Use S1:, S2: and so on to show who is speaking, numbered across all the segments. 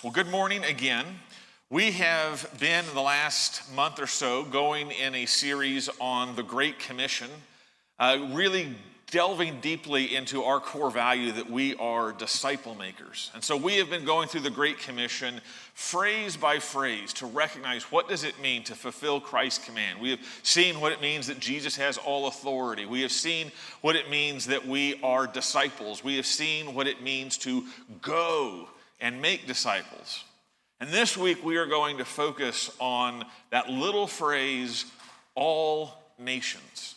S1: Well, good morning again. We have been in the last month or so going in a series on the Great Commission, really delving deeply into our core value that we are disciple makers. And so we have been going through the Great Commission phrase by phrase to recognize what does it mean to fulfill Christ's command. We have seen what it means that Jesus has all authority. We have seen what it means that we are disciples. We have seen what it means to go and make disciples. And this week we are going to focus on that little phrase, all nations.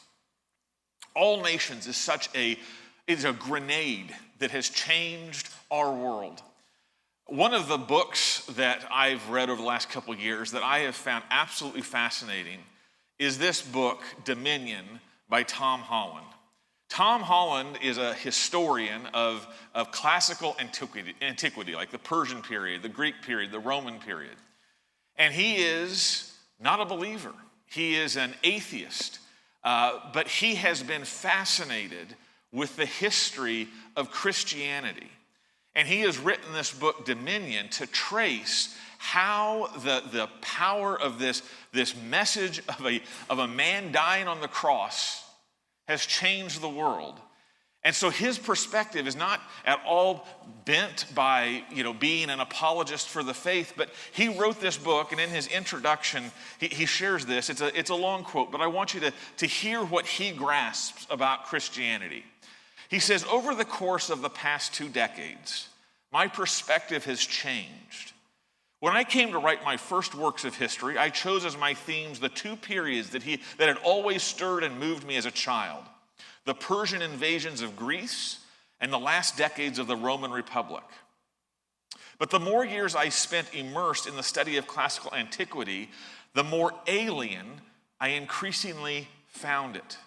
S1: All nations is a grenade that has changed our world. One of the books that I've read over the last couple of years that I have found absolutely fascinating is this book, Dominion, by Tom Holland. Tom Holland is a historian of classical antiquity, like the Persian period, the Greek period, the Roman period. And he is not a believer. He is an atheist. But he has been fascinated with the history of Christianity. And he has written this book, Dominion, to trace how the power of this message of a man dying on the cross has changed the world. And so his perspective is not at all bent by, being an apologist for the faith, but he wrote this book, and in his introduction, he shares this. It's a long quote, but I want you to hear what he grasps about Christianity. He says, over the course of the past 2 decades, my perspective has changed. When I came to write my first works of history, I chose as my themes the 2 periods that had always stirred and moved me as a child: the Persian invasions of Greece and the last decades of the Roman Republic. But the more years I spent immersed in the study of classical antiquity, the more alien I increasingly found it.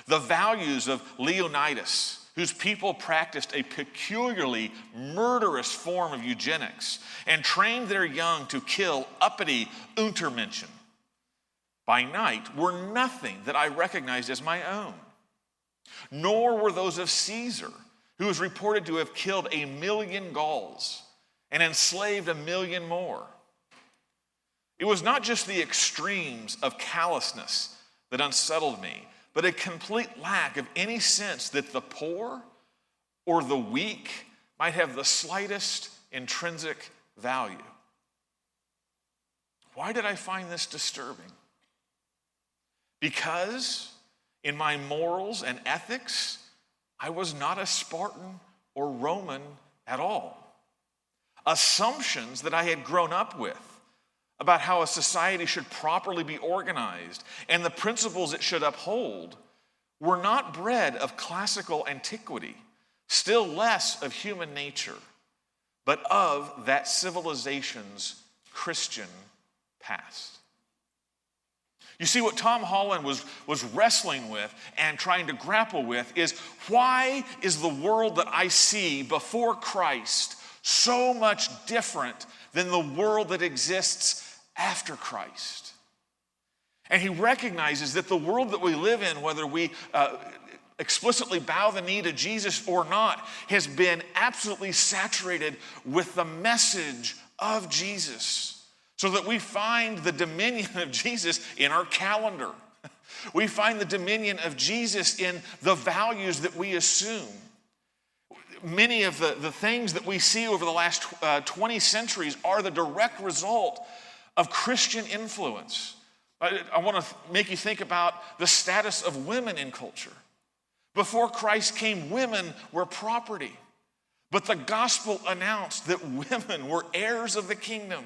S1: The values of Leonidas, whose people practiced a peculiarly murderous form of eugenics and trained their young to kill uppity Untermenschen by night, were nothing that I recognized as my own. Nor were those of Caesar, who is reported to have killed 1 million Gauls and enslaved 1 million more. It was not just the extremes of callousness that unsettled me, but a complete lack of any sense that the poor or the weak might have the slightest intrinsic value. Why did I find this disturbing? Because in my morals and ethics, I was not a Spartan or Roman at all. Assumptions that I had grown up with about how a society should properly be organized and the principles it should uphold were not bred of classical antiquity, still less of human nature, but of that civilization's Christian past. You see, what Tom Holland was wrestling with and trying to grapple with is, why is the world that I see before Christ so much different than the world that exists after Christ? And he recognizes that the world that we live in, whether we explicitly bow the knee to Jesus or not, has been absolutely saturated with the message of Jesus. So that we find the dominion of Jesus in our calendar. We find the dominion of Jesus in the values that we assume. Many of the things that we see over the last 20 centuries are the direct result of Christian influence. I want to make you think about the status of women in culture. Before Christ came, women were property. But the gospel announced that women were heirs of the kingdom,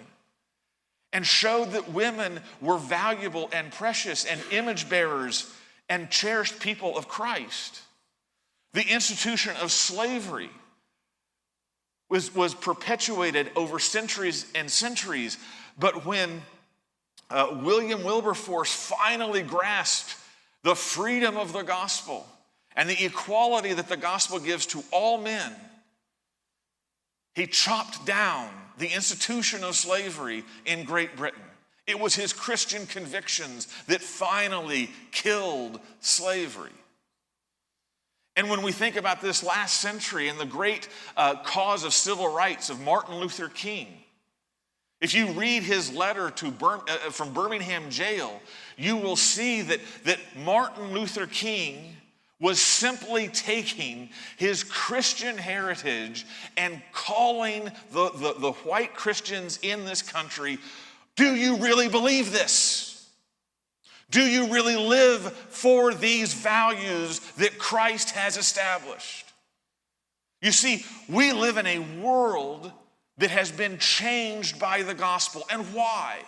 S1: and showed that women were valuable and precious and image bearers and cherished people of Christ. The institution of slavery was perpetuated over centuries and centuries, but when William Wilberforce finally grasped the freedom of the gospel and the equality that the gospel gives to all men, he chopped down the institution of slavery in Great Britain. It was his Christian convictions that finally killed slavery. And when we think about this last century and the great cause of civil rights of Martin Luther King, if you read his letter from Birmingham jail, you will see that Martin Luther King was simply taking his Christian heritage and calling the white Christians in this country, do you really believe this? Do you really live for these values that Christ has established? You see, we live in a world that has been changed by the gospel. And why?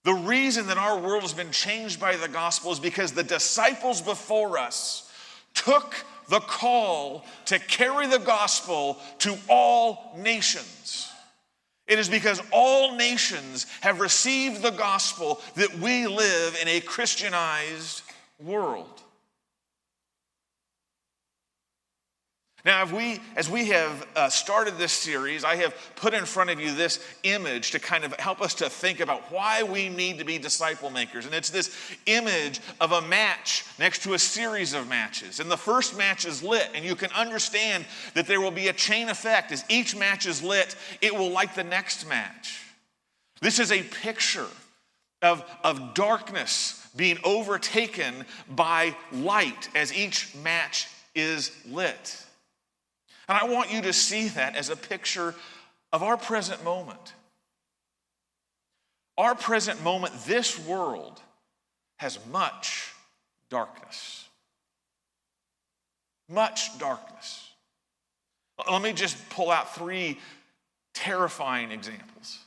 S1: The reason that our world has been changed by the gospel is because the disciples before us took the call to carry the gospel to all nations. It is because all nations have received the gospel that we live in a Christianized world. Now, as we have started this series, I have put in front of you this image to kind of help us to think about why we need to be disciple makers. And it's this image of a match next to a series of matches. And the first match is lit, and you can understand that there will be a chain effect. As each match is lit, it will light the next match. This is a picture of darkness being overtaken by light as each match is lit. And I want you to see that as a picture of our present moment. Our present moment, this world has much darkness. Much darkness. Let me just pull out 3 terrifying examples.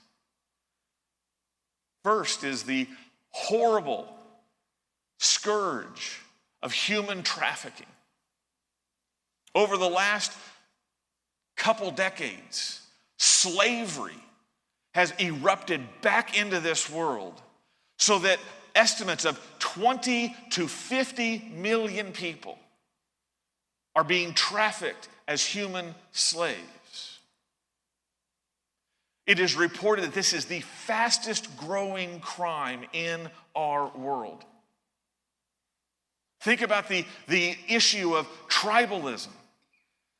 S1: First is the horrible scourge of human trafficking. Over the last couple decades, slavery has erupted back into this world so that estimates of 20 to 50 million people are being trafficked as human slaves. It is reported that this is the fastest growing crime in our world. Think about the issue of tribalism.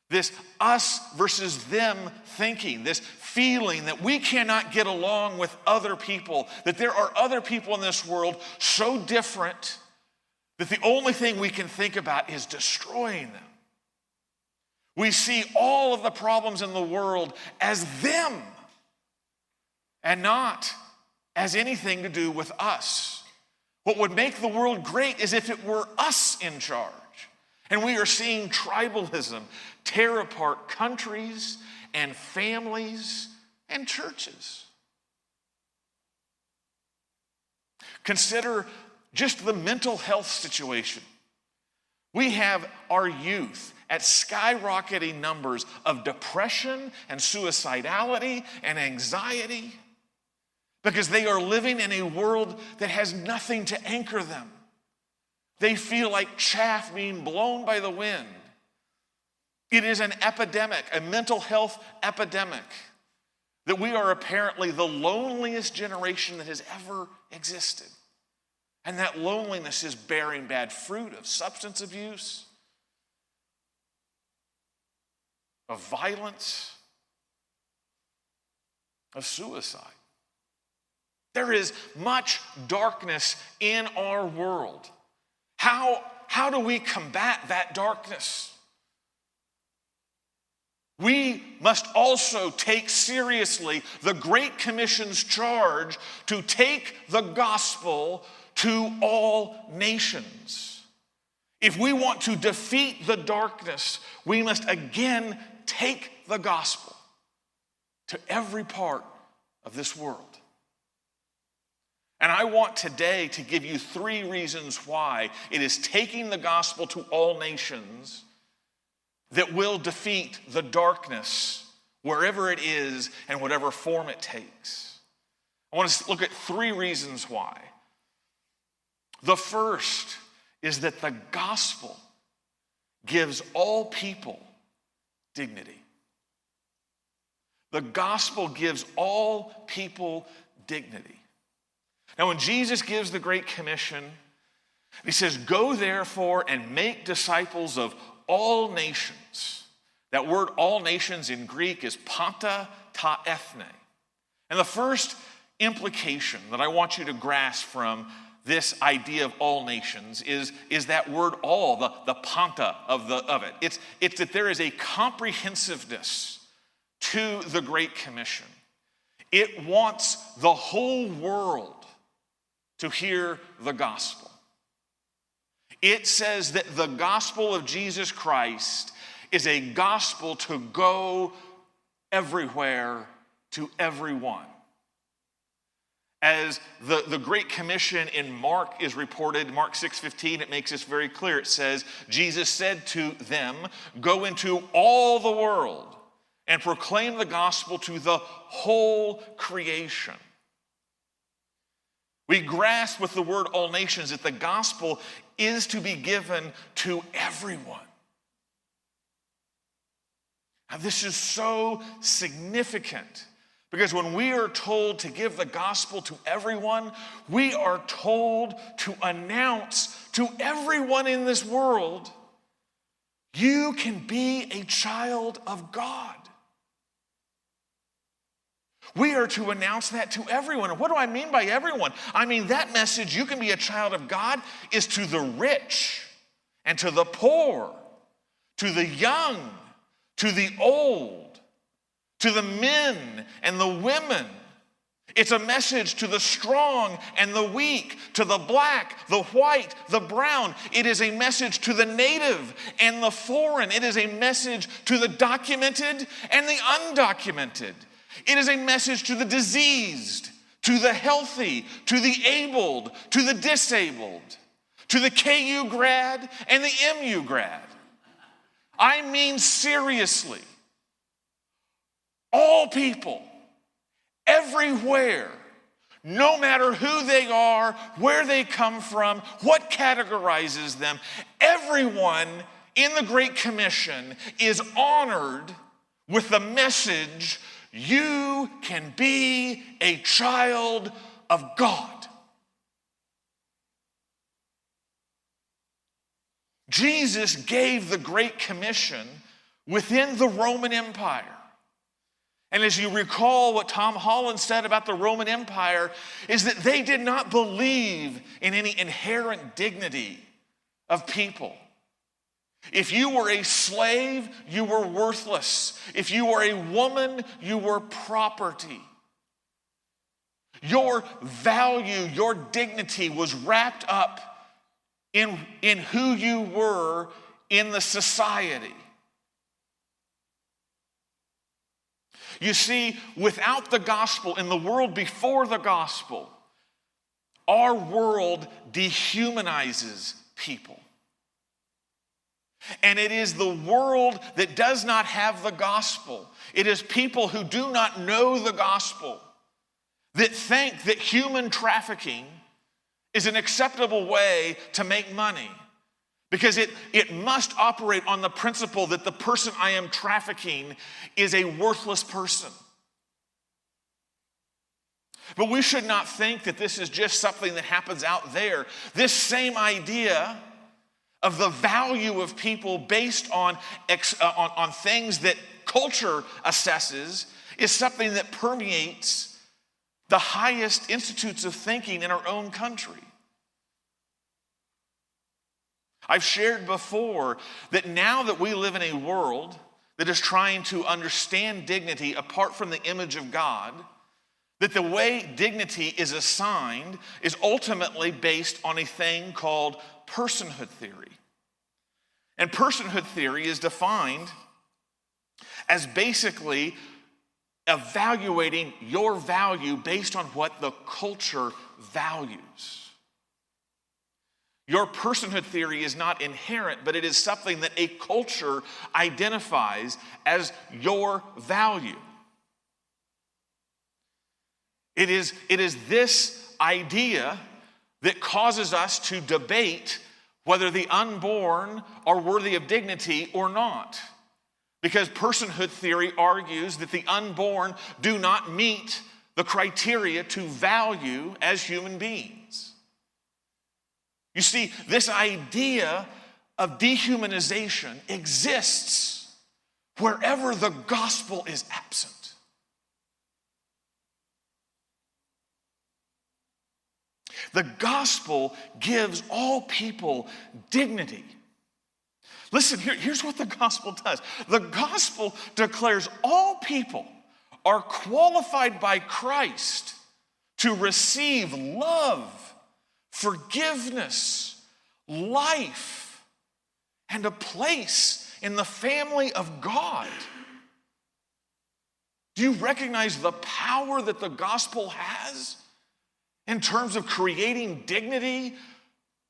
S1: This us versus them thinking, this feeling that we cannot get along with other people, that there are other people in this world so different that the only thing we can think about is destroying them. We see all of the problems in the world as them and not as anything to do with us. What would make the world great is if it were us in charge. And we are seeing tribalism tear apart countries and families and churches. Consider just the mental health situation. We have our youth at skyrocketing numbers of depression and suicidality and anxiety because they are living in a world that has nothing to anchor them. They feel like chaff being blown by the wind. It is an epidemic, a mental health epidemic, that we are apparently the loneliest generation that has ever existed. And that loneliness is bearing bad fruit of substance abuse, of violence, of suicide. There is much darkness in our world. How do we combat that darkness? We must also take seriously the Great Commission's charge to take the gospel to all nations. If we want to defeat the darkness, we must again take the gospel to every part of this world. And I want today to give you 3 reasons why it is taking the gospel to all nations that will defeat the darkness wherever it is and whatever form it takes. I want to look at 3 reasons why. The first is that the gospel gives all people dignity. The gospel gives all people dignity. Now, when Jesus gives the Great Commission, He says, go therefore and make disciples of all nations. That word all nations in Greek is panta ta ethne. And the first implication that I want you to grasp from this idea of all nations is that word all, the panta of it. It's that there is a comprehensiveness to the Great Commission. It wants the whole world to hear the gospel. It says that the gospel of Jesus Christ is a gospel to go everywhere to everyone. As the Great Commission in Mark is reported, Mark 6:15, it makes this very clear. It says, Jesus said to them, go into all the world and proclaim the gospel to the whole creation. We grasp with the word all nations that the gospel is to be given to everyone. Now, this is so significant because when we are told to give the gospel to everyone, we are told to announce to everyone in this world, you can be a child of God. We are to announce that to everyone. And what do I mean by everyone? I mean that message, you can be a child of God, is to the rich and to the poor, to the young, to the old, to the men and the women. It's a message to the strong and the weak, to the black, the white, the brown. It is a message to the native and the foreign. It is a message to the documented and the undocumented. It is a message to the diseased, to the healthy, to the abled, to the disabled, to the KU grad and the MU grad. I mean seriously, all people, everywhere, no matter who they are, where they come from, what categorizes them, everyone in the Great Commission is honored with the message, you can be a child of God. Jesus gave the Great Commission within the Roman Empire. And as you recall what Tom Holland said about the Roman Empire is that they did not believe in any inherent dignity of people. If you were a slave, you were worthless. If you were a woman, you were property. Your value, your dignity was wrapped up in who you were in the society. You see, without the gospel, in the world before the gospel, our world dehumanizes people. And it is the world that does not have the gospel. It is people who do not know the gospel that think that human trafficking is an acceptable way to make money. Because it must operate on the principle that the person I am trafficking is a worthless person. But we should not think that this is just something that happens out there. This same idea of the value of people based on things that culture assesses is something that permeates the highest institutes of thinking in our own country. I've shared before that now that we live in a world that is trying to understand dignity apart from the image of God, that the way dignity is assigned is ultimately based on a thing called personhood theory. And personhood theory is defined as basically evaluating your value based on what the culture values. Your personhood theory is not inherent, but it is something that a culture identifies as your value. It is this idea that causes us to debate whether the unborn are worthy of dignity or not. Because personhood theory argues that the unborn do not meet the criteria to value as human beings. You see, this idea of dehumanization exists wherever the gospel is absent. The gospel gives all people dignity. Listen, here's what the gospel does. The gospel declares all people are qualified by Christ to receive love, forgiveness, life, and a place in the family of God. Do you recognize the power that the gospel has in terms of creating dignity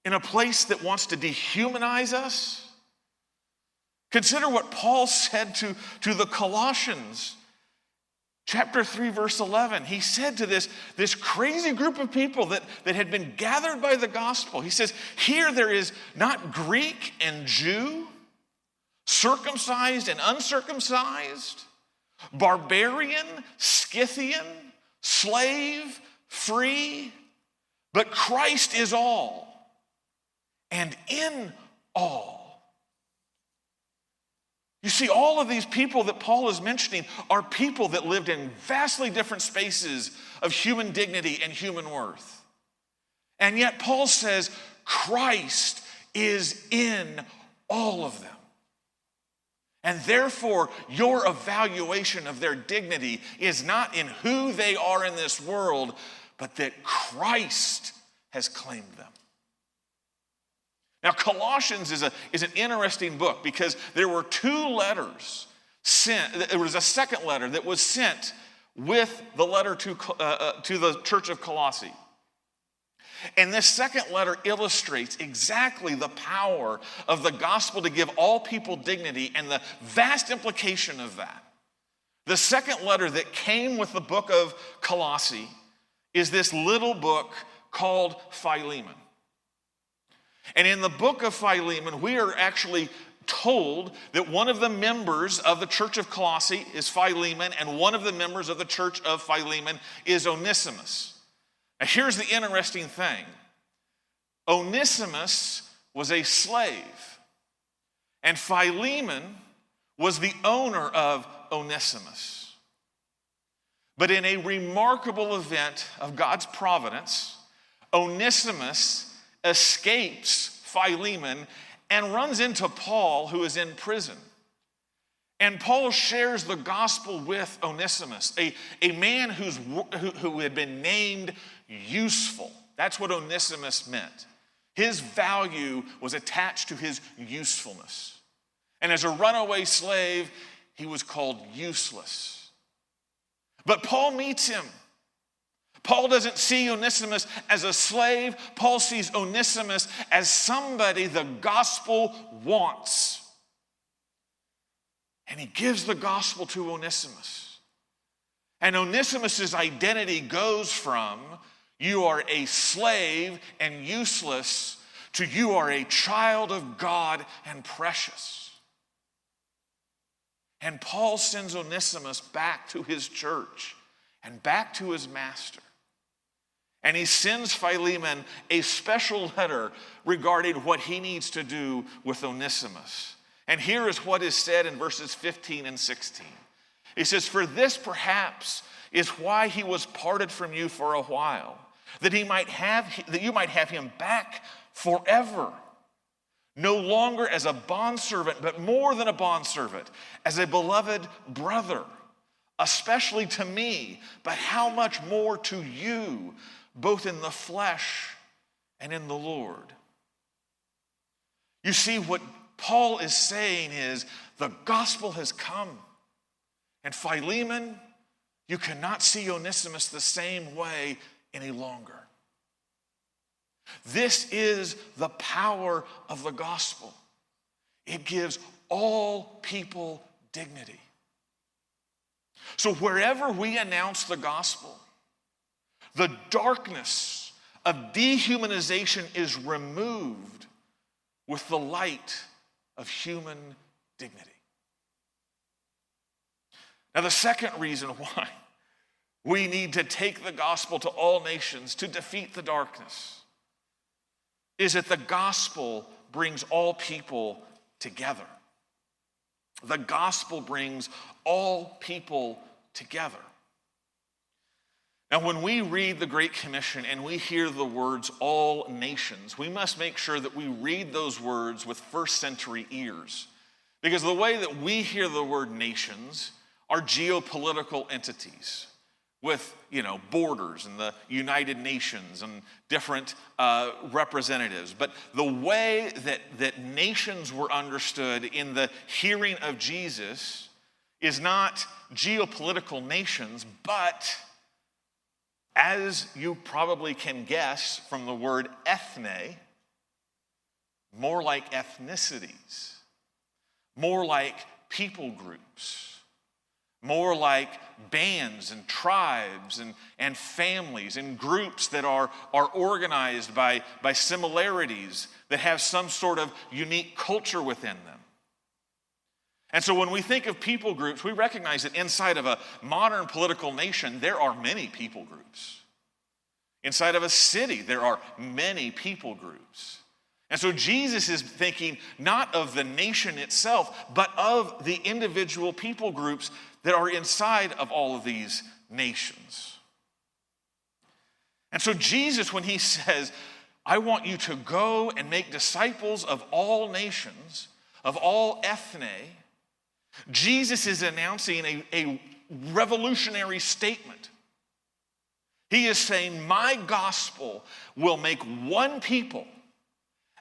S1: in a place that wants to dehumanize us? Consider what Paul said to the Colossians. Chapter 3, verse 11. He said to this crazy group of people that had been gathered by the gospel, he says, here there is not Greek and Jew, circumcised and uncircumcised, barbarian, Scythian, slave, free, but Christ is all and in all. You see, all of these people that Paul is mentioning are people that lived in vastly different spaces of human dignity and human worth. And yet Paul says Christ is in all of them. And therefore, your evaluation of their dignity is not in who they are in this world, but that Christ has claimed them. Now, Colossians is an interesting book because there were two letters sent. There was a second letter that was sent with the letter to the church of Colossae. And this second letter illustrates exactly the power of the gospel to give all people dignity and the vast implication of that. The second letter that came with the book of Colossae is this little book called Philemon. And in the book of Philemon, we are actually told that one of the members of the church of Colossae is Philemon, and one of the members of the church of Philemon is Onesimus. Now, here's the interesting thing. Onesimus was a slave, and Philemon was the owner of Onesimus. But in a remarkable event of God's providence, Onesimus escapes Philemon and runs into Paul, who is in prison. And Paul shares the gospel with Onesimus, a man who had been named useful. That's what Onesimus meant. His value was attached to his usefulness. And as a runaway slave, he was called useless. But Paul meets him. Paul doesn't see Onesimus as a slave. Paul sees Onesimus as somebody the gospel wants. And he gives the gospel to Onesimus. And Onesimus' identity goes from you are a slave and useless to you are a child of God and precious. And Paul sends Onesimus back to his church and back to his master. And he sends Philemon a special letter regarding what he needs to do with Onesimus. And here is what is said in verses 15 and 16. He says, "For this perhaps is why he was parted from you for a while, that you might have him back forever, no longer as a bondservant, but more than a bondservant, as a beloved brother, especially to me, but how much more to you, both in the flesh and in the Lord." You see, what Paul is saying is the gospel has come. And Philemon, you cannot see Onesimus the same way any longer. This is the power of the gospel. It gives all people dignity. So wherever we announce the gospel, the darkness of dehumanization is removed with the light of human dignity. Now, the second reason why we need to take the gospel to all nations to defeat the darkness is that the gospel brings all people together. The gospel brings all people together. Now, when we read the Great Commission and we hear the words all nations, we must make sure that we read those words with first century ears. Because the way that we hear the word nations are geopolitical entities with, borders and the United Nations and different representatives. But the way that nations were understood in the hearing of Jesus is not geopolitical nations, but, as you probably can guess from the word ethne, more like ethnicities, more like people groups, more like bands and tribes and families and groups that are organized by similarities that have some sort of unique culture within them. And so when we think of people groups, we recognize that inside of a modern political nation, there are many people groups. Inside of a city, there are many people groups. And so Jesus is thinking not of the nation itself, but of the individual people groups that are inside of all of these nations. And so Jesus, when he says, I want you to go and make disciples of all nations, of all ethne, Jesus is announcing a revolutionary statement. He is saying, my gospel will make one people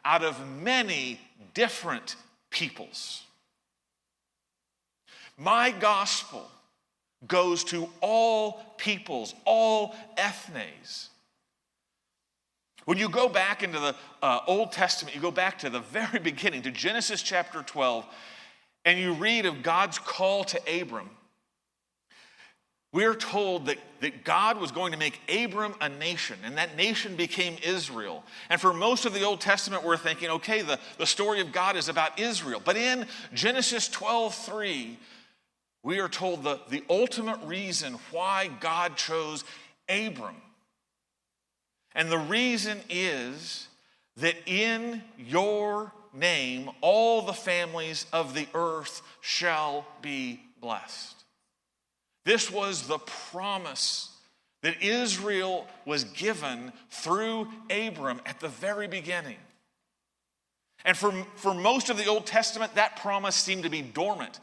S1: out of many different peoples. My gospel goes to all peoples, all ethnes. When you go back into the Old Testament, you go back to the very beginning, to Genesis chapter 12, and you read of God's call to Abram. We're told that God was going to make Abram a nation, and that nation became Israel. And for most of the Old Testament, we're thinking, okay, the story of God is about Israel. But in Genesis 12:3, we are told the ultimate reason why God chose Abram. And the reason is that in your name, all the families of the earth shall be blessed. This was the promise that Israel was given through Abram at the very beginning. And for most of the Old Testament, that promise seemed to be dormant,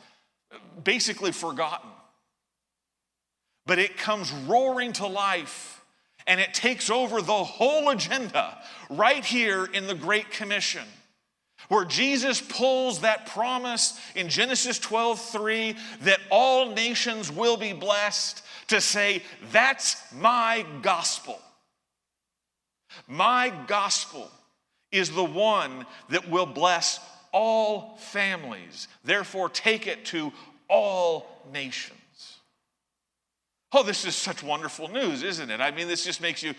S1: basically forgotten. But it comes roaring to life, and it takes over the whole agenda right here in the Great Commission, where Jesus pulls that promise in Genesis 12:3 that all nations will be blessed to say, that's my gospel. My gospel is the one that will bless all families. Therefore, take it to all nations. Oh, this is such wonderful news, isn't it? I mean, this makes you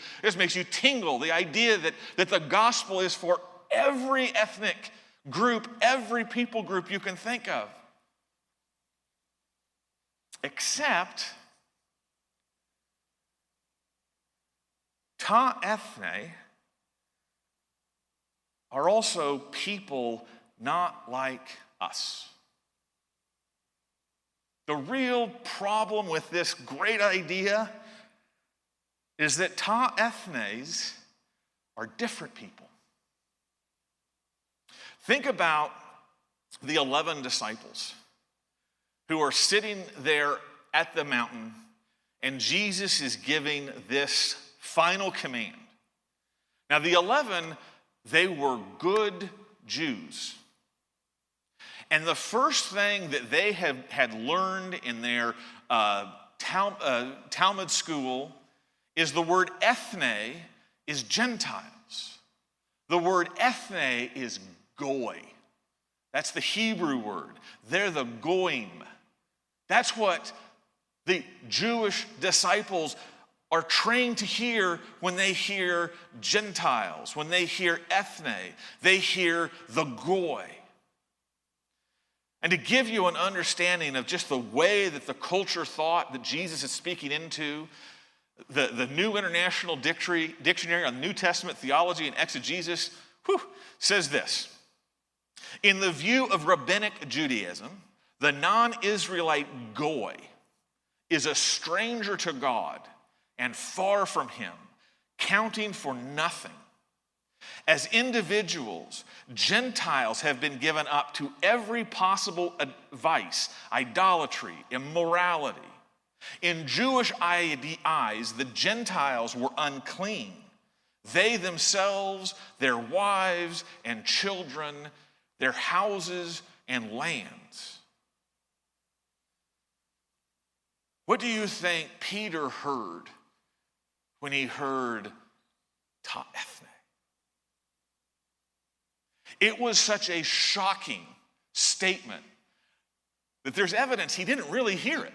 S1: tingle. The idea that the gospel is for every ethnic group, every people group you can think of. Except, ta ethne are also people not like us. The real problem with this great idea is that ta ethnes are different people. Think about the 11 disciples who are sitting there at the mountain, and Jesus is giving this final command. Now, the 11, they were good Jews. And the first thing that they had learned in their Talmud school is the word ethne is Gentiles. The word ethne is goy. That's the Hebrew word. They're the goyim. That's what the Jewish disciples are trained to hear when they hear Gentiles, when they hear ethne. They hear the goy. And to give you an understanding of just the way that the culture thought that Jesus is speaking into, the New International Dictionary on New Testament Theology and Exegesis, says this: in the view of rabbinic Judaism, the non-Israelite goy is a stranger to God and far from him, counting for nothing. As individuals, Gentiles have been given up to every possible vice, idolatry, immorality. In Jewish eyes, the Gentiles were unclean. They themselves, their wives and children, their houses and lands. What do you think Peter heard when he heard ta ethne? It was such a shocking statement that there's evidence he didn't really hear it.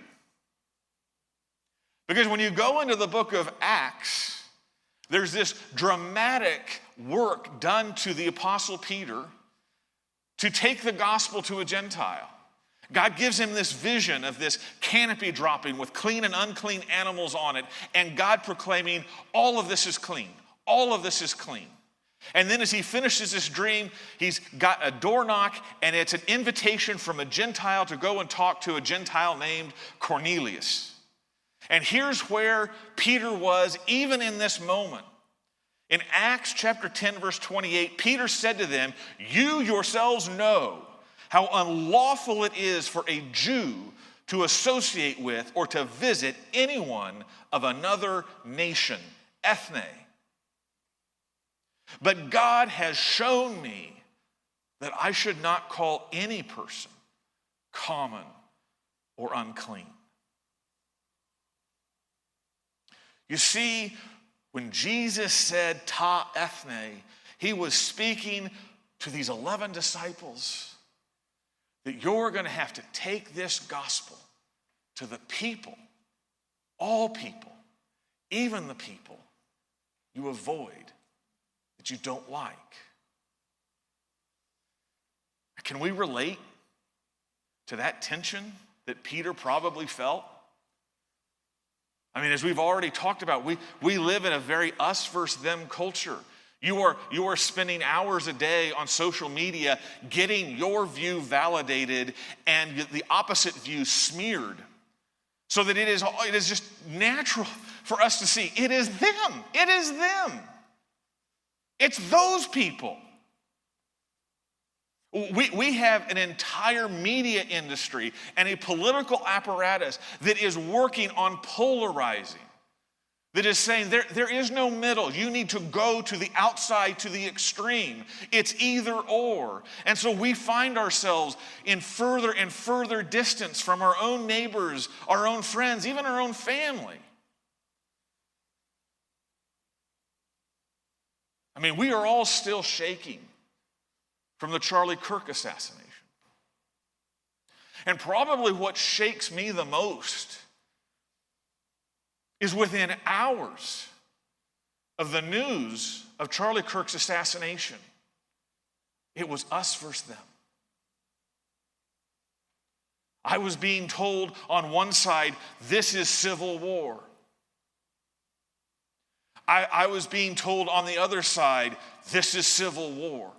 S1: Because when you go into the book of Acts, there's this dramatic work done to the Apostle Peter to take the gospel to a Gentile. God gives him this vision of this canopy dropping with clean and unclean animals on it, and God proclaiming, all of this is clean. All of this is clean. And then as he finishes this dream, he's got a door knock, and it's an invitation from a Gentile to go and talk to a Gentile named Cornelius. And here's where Peter was even in this moment. In Acts chapter 10, verse 28, Peter said to them, "You yourselves know how unlawful it is for a Jew to associate with or to visit anyone of another nation," ethne. "But God has shown me that I should not call any person common or unclean." You see, when Jesus said ta ethne, he was speaking to these 11 disciples that you're going to have to take this gospel to the people, all people, even the people you avoid, that you don't like. Can we relate to that tension that Peter probably felt? I mean, as we've already talked about, we live in a very us versus them culture. You are spending hours a day on social media getting your view validated and the opposite view smeared, so that it is just natural for us to see it is them. It is them. It's those people. We have an entire media industry and a political apparatus that is working on polarizing, that is saying there is no middle. You need to go to the outside, to the extreme. It's either or. And so we find ourselves in further and further distance from our own neighbors, our own friends, even our own family. I mean, we are all still shaking from the Charlie Kirk assassination. And probably what shakes me the most is within hours of the news of Charlie Kirk's assassination, it was us versus them. I was being told on one side, this is civil war. I was being told on the other side, this is civil war.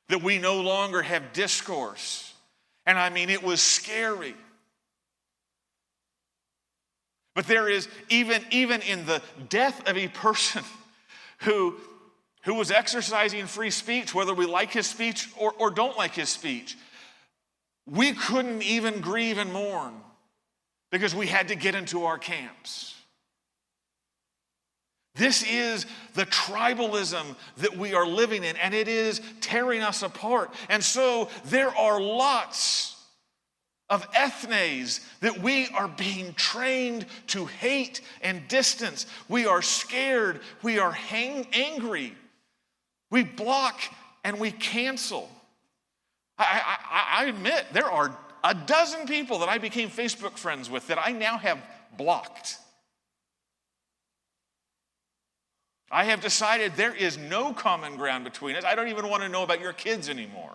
S1: That we no longer have discourse. And I mean, it was scary. But there is, even in the death of a person who was exercising free speech, whether we like his speech or don't like his speech, we couldn't even grieve and mourn because we had to get into our camps. This is the tribalism that we are living in, and it is tearing us apart. And so there are lots of ethnes that we are being trained to hate and distance. We are scared. We are angry. We block and we cancel. I admit there are a dozen people that I became Facebook friends with that I now have blocked. I have decided there is no common ground between us. I don't even want to know about your kids anymore.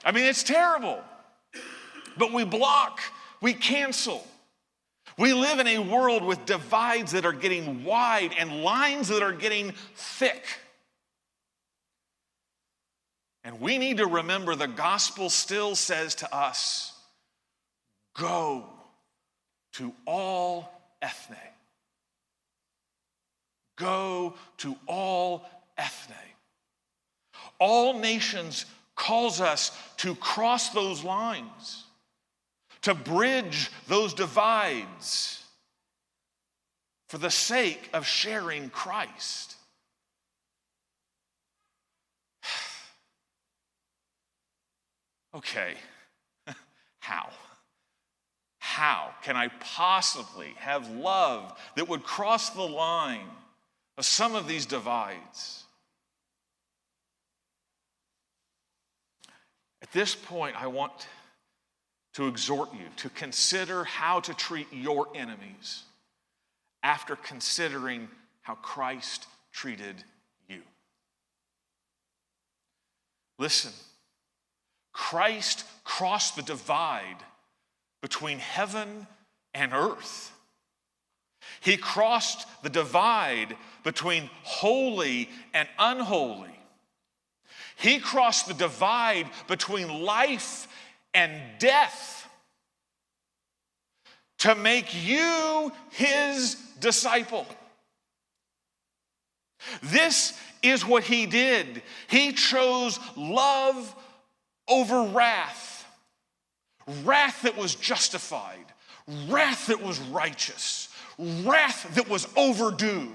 S1: I mean, it's terrible. But we block, we cancel. We live in a world with divides that are getting wide and lines that are getting thick. And we need to remember the gospel still says to us, go to all ethne. Go to all ethne. All nations calls us to cross those lines, to bridge those divides for the sake of sharing Christ. Okay, how? How can I possibly have love that would cross the line of some of these divides? At this point, I want to exhort you to consider how to treat your enemies after considering how Christ treated you. Listen. Christ crossed the divide between heaven and earth. He crossed the divide between holy and unholy. He crossed the divide between life and death to make you his disciple. This is what he did. He chose love over wrath. Wrath that was justified. Wrath that was righteous. Wrath that was overdue.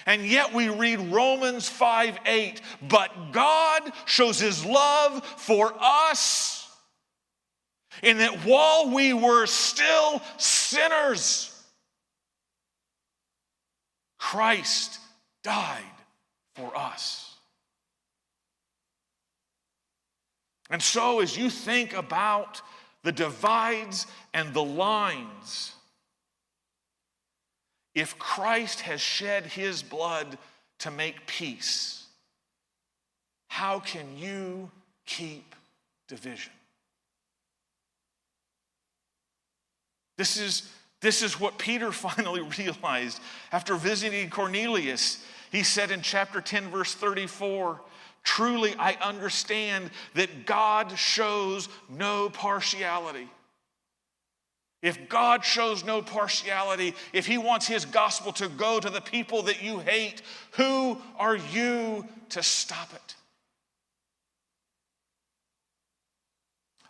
S1: And yet we read Romans 5:8, but God shows his love for us in that while we were still sinners, Christ died for us. And so as you think about the divides and the lines, if Christ has shed his blood to make peace, how can you keep division? This is what Peter finally realized after visiting Cornelius. He said in chapter 10, verse 34, truly, I understand that God shows no partiality. If God shows no partiality, if he wants his gospel to go to the people that you hate, who are you to stop it?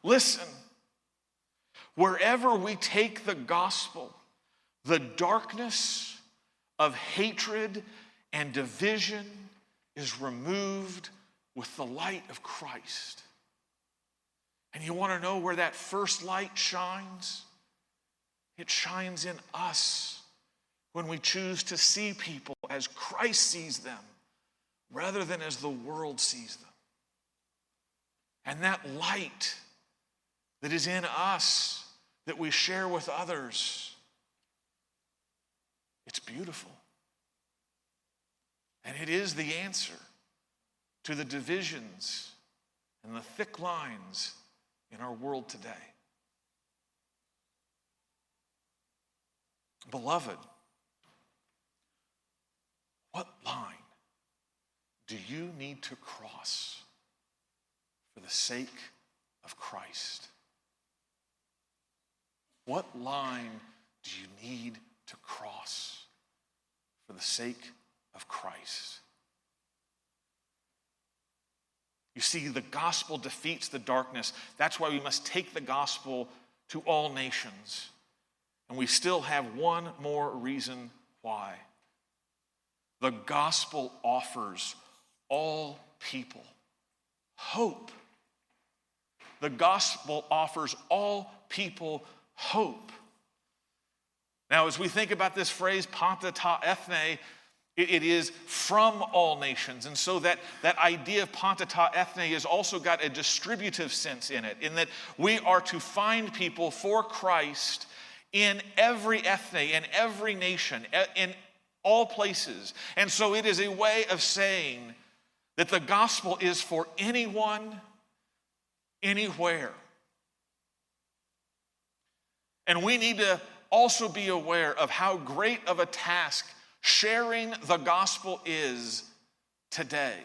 S1: Listen, wherever we take the gospel, the darkness of hatred and division is removed with the light of Christ. And you want to know where that first light shines? It shines in us when we choose to see people as Christ sees them rather than as the world sees them. And that light that is in us that we share with others, it's beautiful. And it is the answer to the divisions and the thick lines in our world today. Beloved, what line do you need to cross for the sake of Christ? What line do you need to cross for the sake of Christ? You see, the gospel defeats the darkness. That's why we must take the gospel to all nations. And we still have one more reason why. The gospel offers all people hope. The gospel offers all people hope. Now, as we think about this phrase, panta ta ethne, it is from all nations. And so that idea of panta ta ethne has also got a distributive sense in it, in that we are to find people for Christ in every ethne, in every nation, in all places. And so it is a way of saying that the gospel is for anyone, anywhere. And we need to also be aware of how great of a task sharing the gospel is today.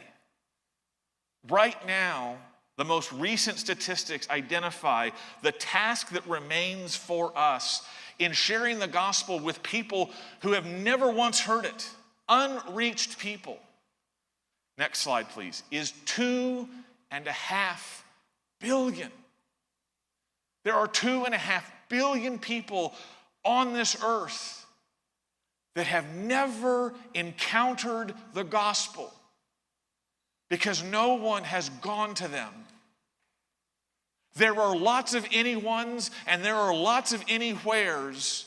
S1: Right now, the most recent statistics identify the task that remains for us in sharing the gospel with people who have never once heard it, unreached people. Next slide, please, is 2.5 billion. There are 2.5 billion people on this earth that have never encountered the gospel because no one has gone to them. There are lots of anyones and there are lots of anywheres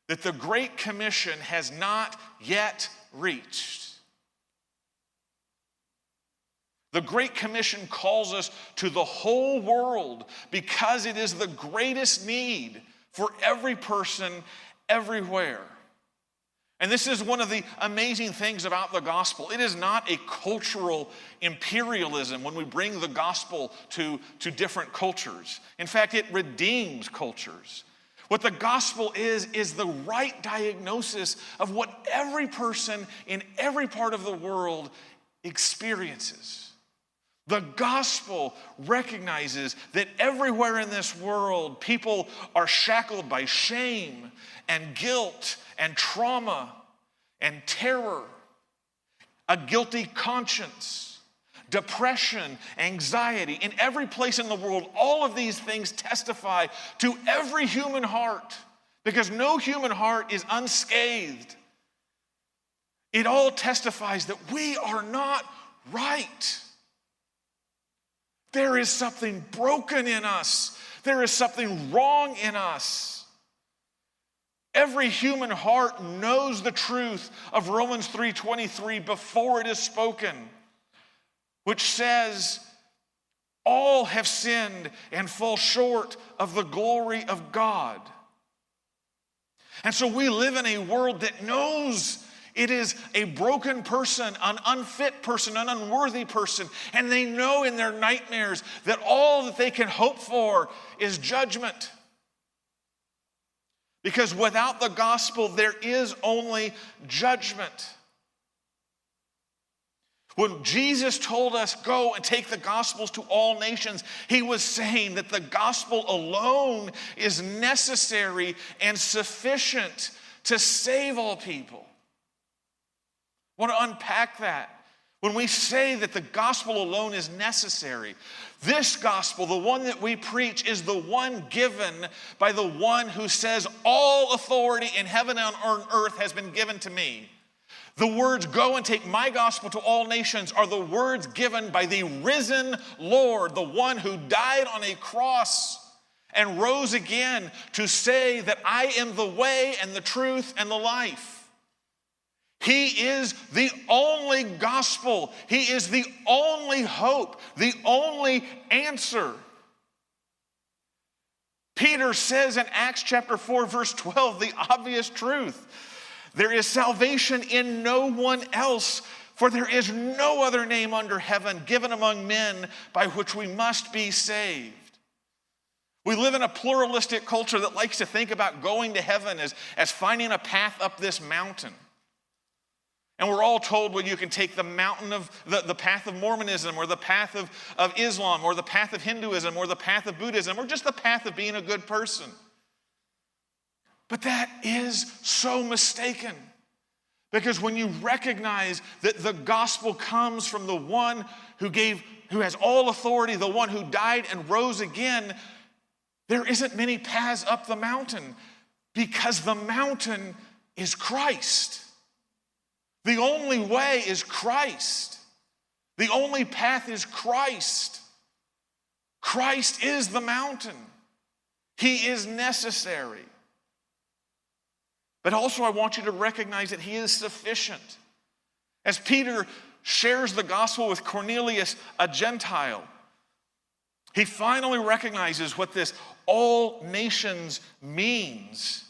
S1: that the Great Commission has not yet reached. The Great Commission calls us to the whole world because it is the greatest need for every person everywhere. And this is one of the amazing things about the gospel. It is not a cultural imperialism when we bring the gospel to different cultures. In fact, it redeems cultures. What the gospel is the right diagnosis of what every person in every part of the world experiences. The gospel recognizes that everywhere in this world, people are shackled by shame and guilt and trauma and terror, a guilty conscience, depression, anxiety. In every place in the world, all of these things testify to every human heart because no human heart is unscathed. It all testifies that we are not right. There is something broken in us. There is something wrong in us. Every human heart knows the truth of Romans 3:23 before it is spoken, which says, all have sinned and fall short of the glory of God. And so we live in a world that knows it is a broken person, an unfit person, an unworthy person. And they know in their nightmares that all that they can hope for is judgment. Because without the gospel, there is only judgment. When Jesus told us, go and take the gospels to all nations, he was saying that the gospel alone is necessary and sufficient to save all people. I want to unpack that. When we say that the gospel alone is necessary, this gospel, the one that we preach, is the one given by the one who says, all authority in heaven and on earth has been given to me. The words, go and take my gospel to all nations, are the words given by the risen Lord, the one who died on a cross and rose again to say that I am the way and the truth and the life. He is the only gospel. He is the only hope, the only answer. Peter says in Acts chapter 4, verse 12, the obvious truth. There is salvation in no one else, for there is no other name under heaven given among men by which we must be saved. We live in a pluralistic culture that likes to think about going to heaven as finding a path up this mountain. And we're all told, well, you can take the mountain of the path of Mormonism or the path of Islam or the path of Hinduism or the path of Buddhism or just the path of being a good person. But that is so mistaken. Because when you recognize that the gospel comes from the one who has all authority, the one who died and rose again, there isn't many paths up the mountain because the mountain is Christ. The only way is Christ. The only path is Christ. Christ is the mountain. He is necessary. But also I want you to recognize that he is sufficient. As Peter shares the gospel with Cornelius, a Gentile, he finally recognizes what this all nations means.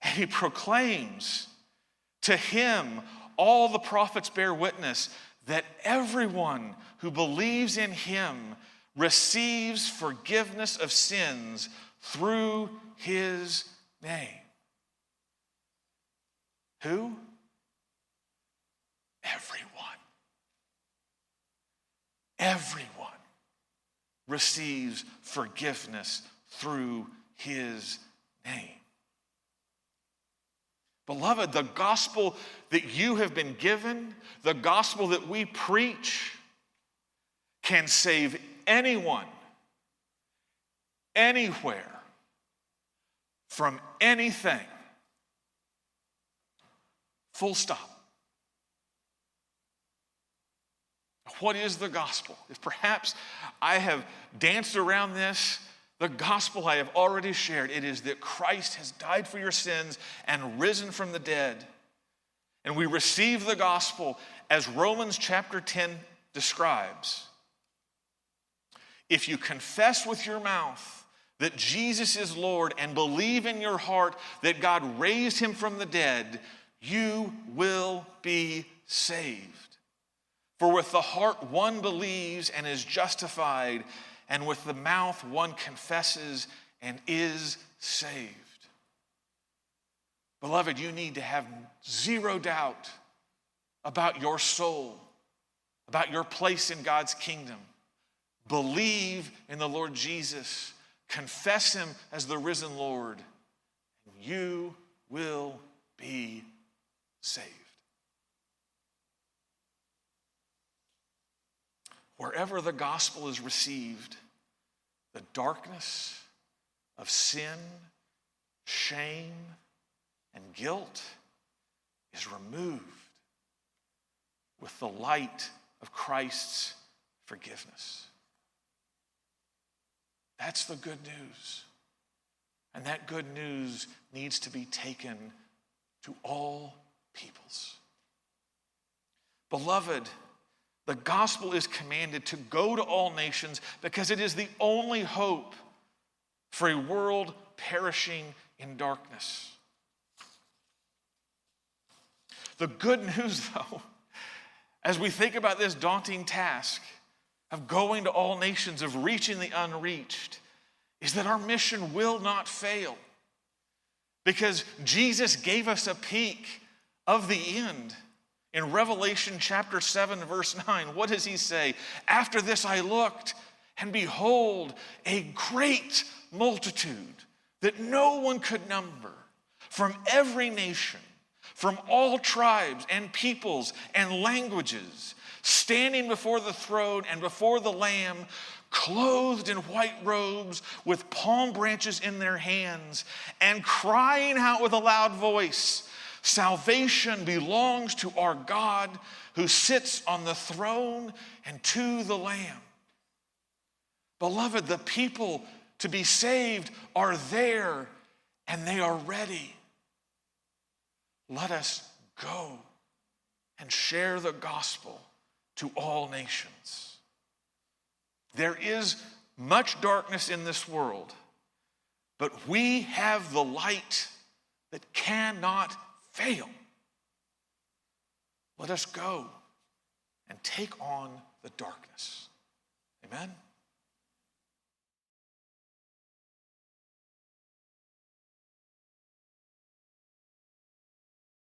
S1: And he proclaims, to him all the prophets bear witness that everyone who believes in him receives forgiveness of sins through his name. Who? Everyone. everyone receives forgiveness through his name. Beloved, the gospel that you have been given, the gospel that we preach, can save anyone, anywhere, from anything. Full stop. What is the gospel? If perhaps I have danced around this, the gospel I have already shared. It is that Christ has died for your sins and risen from the dead. And we receive the gospel as Romans chapter 10 describes. If you confess with your mouth that Jesus is Lord and believe in your heart that God raised him from the dead, you will be saved. For with the heart one believes and is justified, and with the mouth one confesses and is saved. Beloved, you need to have zero doubt about your soul, about your place in God's kingdom. Believe in the Lord Jesus. Confess him as the risen Lord, and you will be saved. Wherever the gospel is received, the darkness of sin, shame, and guilt is removed with the light of Christ's forgiveness. That's the good news. And that good news needs to be taken to all peoples. Beloved, the gospel is commanded to go to all nations because it is the only hope for a world perishing in darkness. The good news, though, as we think about this daunting task of going to all nations, of reaching the unreached, is that our mission will not fail. Because Jesus gave us a peek of the end. In Revelation chapter 7, verse 9, what does he say? After this I looked, and behold, a great multitude that no one could number, from every nation, from all tribes and peoples and languages, standing before the throne and before the Lamb, clothed in white robes with palm branches in their hands, and crying out with a loud voice, salvation belongs to our God who sits on the throne and to the Lamb. Beloved, the people to be saved are there and they are ready. Let us go and share the gospel to all nations. There is much darkness in this world, but we have the light that cannot fail. Let us go and take on the darkness. Amen.